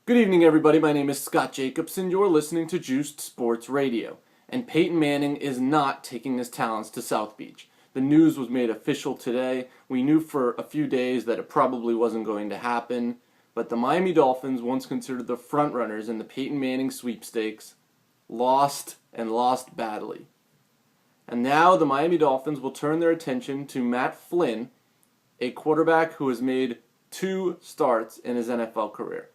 Good evening, everybody. My name is Scott Jacobson. You're listening to Juiced Sports Radio. And Peyton Manning is not taking his talents to South Beach. The news was made official today. We knew for a few days that it probably wasn't going to happen. But the Miami Dolphins, once considered the frontrunners in the Peyton Manning sweepstakes, lost and lost badly. And now the Miami Dolphins will turn their attention to Matt Flynn, a quarterback who has made 2 starts in his NFL career.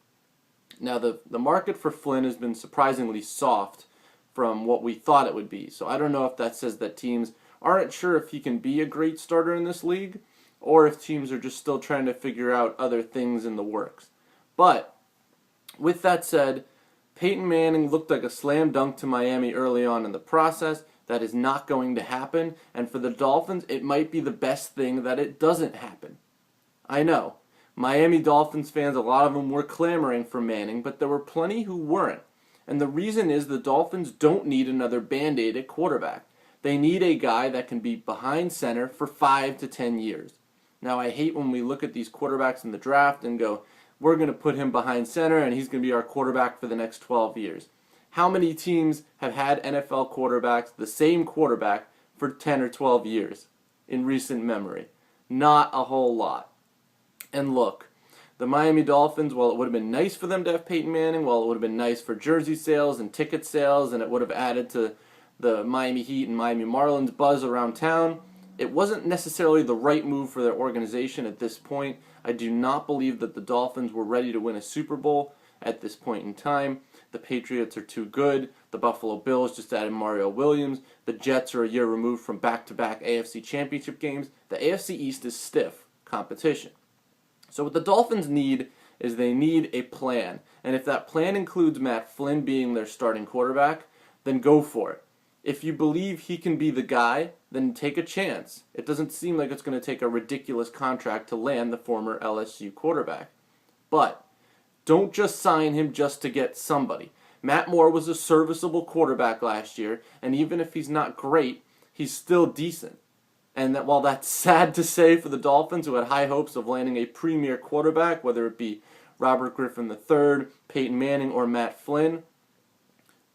Now, the market for Flynn has been surprisingly soft from what we thought it would be. So I don't know if that says that teams aren't sure if he can be a great starter in this league, or if teams are just still trying to figure out other things in the works. But with that said, Peyton Manning looked like a slam dunk to Miami early on in the process. That is not going to happen. And for the Dolphins, it might be the best thing that it doesn't happen. I know. Miami Dolphins fans, a lot of them were clamoring for Manning, but there were plenty who weren't. And the reason is the Dolphins don't need another Band-Aid at quarterback. They need a guy that can be behind center for 5 to 10 years. Now, I hate when we look at these quarterbacks in the draft and go, we're going to put him behind center and he's going to be our quarterback for the next 12 years. How many teams have had NFL quarterbacks, the same quarterback, for 10 or 12 years in recent memory? Not a whole lot. And look, the Miami Dolphins, while it would have been nice for them to have Peyton Manning, while it would have been nice for jersey sales and ticket sales, and it would have added to the Miami Heat and Miami Marlins buzz around town, it wasn't necessarily the right move for their organization at this point. I do not believe that the Dolphins were ready to win a Super Bowl at this point in time. The Patriots are too good. The Buffalo Bills just added Mario Williams. The Jets are a year removed from back-to-back AFC championship games. The AFC East is stiff competition. So what the Dolphins need is they need a plan. And if that plan includes Matt Flynn being their starting quarterback, then go for it. If you believe he can be the guy, then take a chance. It doesn't seem like it's going to take a ridiculous contract to land the former LSU quarterback. But don't just sign him just to get somebody. Matt Moore was a serviceable quarterback last year, and even if he's not great, he's still decent. And that while that's sad to say for the Dolphins, who had high hopes of landing a premier quarterback, whether it be Robert Griffin III, Peyton Manning, or Matt Flynn,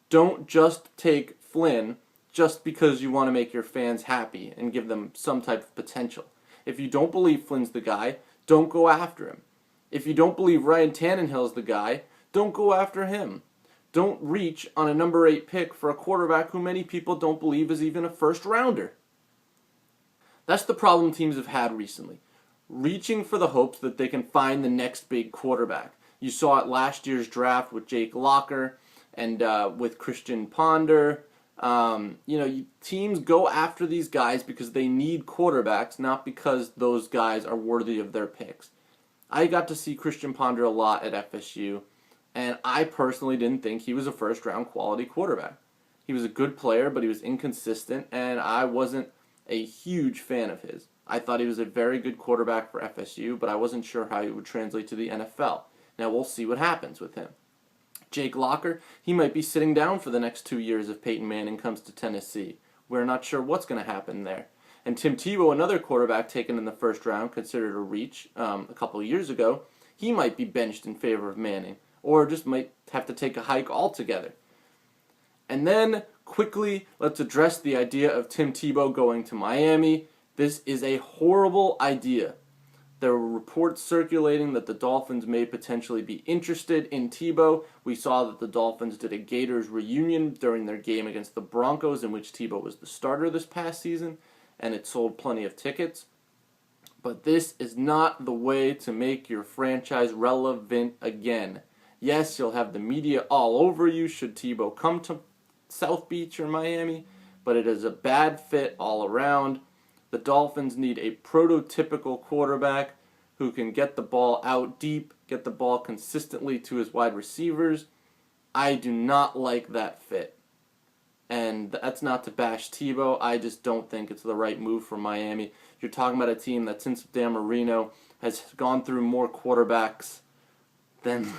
don't just take Flynn just because you want to make your fans happy and give them some type of potential. If you don't believe Flynn's the guy, don't go after him. If you don't believe Ryan Tannehill's the guy, don't go after him. Don't reach on a number 8 pick for a quarterback who many people don't believe is even a first rounder. That's the problem teams have had recently. Reaching for the hopes that they can find the next big quarterback. You saw it last year's draft with Jake Locker and with Christian Ponder. Teams go after these guys because they need quarterbacks, not because those guys are worthy of their picks. I got to see Christian Ponder a lot at FSU, and I personally didn't think he was a first-round quality quarterback. He was a good player, but he was inconsistent, and I wasn't a huge fan of his. I thought he was a very good quarterback for FSU, but I wasn't sure how he would translate to the NFL. Now we'll see what happens with him. Jake Locker, he might be sitting down for the next 2 years if Peyton Manning comes to Tennessee. We're not sure what's going to happen there. And Tim Tebow, another quarterback taken in the first round, considered a reach a couple of years ago, he might be benched in favor of Manning, or just might have to take a hike altogether. And then, quickly, let's address the idea of Tim Tebow going to Miami. This is a horrible idea. There were reports circulating that the Dolphins may potentially be interested in Tebow. We saw that the Dolphins did a Gators reunion during their game against the Broncos, in which Tebow was the starter this past season, and it sold plenty of tickets. But this is not the way to make your franchise relevant again. Yes, you'll have the media all over you should Tebow come to South Beach or Miami, but it is a bad fit all around. The Dolphins need a prototypical quarterback who can get the ball out deep, get the ball consistently to his wide receivers. I do not like that fit. And that's not to bash Tebow. I just don't think it's the right move for Miami. You're talking about a team that since Dan Marino has gone through more quarterbacks than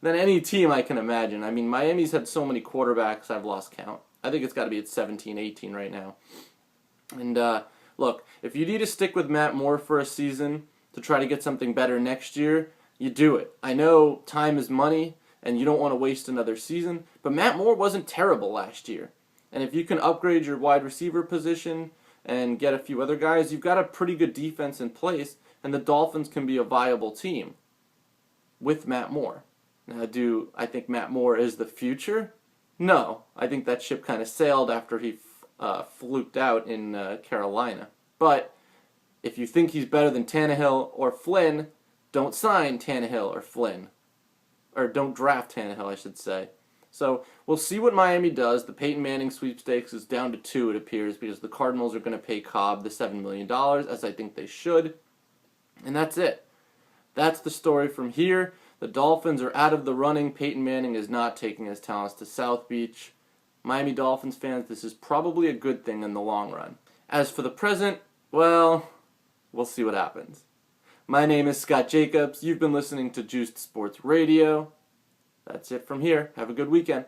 than any team I can imagine. I mean, Miami's had so many quarterbacks, I've lost count. I think it's got to be at 17, 18 right now. And look, if you need to stick with Matt Moore for a season to try to get something better next year, you do it. I know time is money, and you don't want to waste another season, but Matt Moore wasn't terrible last year. And if you can upgrade your wide receiver position and get a few other guys, you've got a pretty good defense in place, and the Dolphins can be a viable team with Matt Moore. Now, do I think Matt Moore is the future? No. I think that ship kind of sailed after he fluked out in Carolina. But if you think he's better than Tannehill or Flynn, don't sign Tannehill or Flynn. Or don't draft Tannehill, I should say. So we'll see what Miami does. The Peyton Manning sweepstakes is down to 2, it appears, because the Cardinals are going to pay Cobb the $7 million, as I think they should. And that's it. That's the story from here. The Dolphins are out of the running. Peyton Manning is not taking his talents to South Beach. Miami Dolphins fans, this is probably a good thing in the long run. As for the present, well, we'll see what happens. My name is Scott Jacobs. You've been listening to Juiced Sports Radio. That's it from here. Have a good weekend.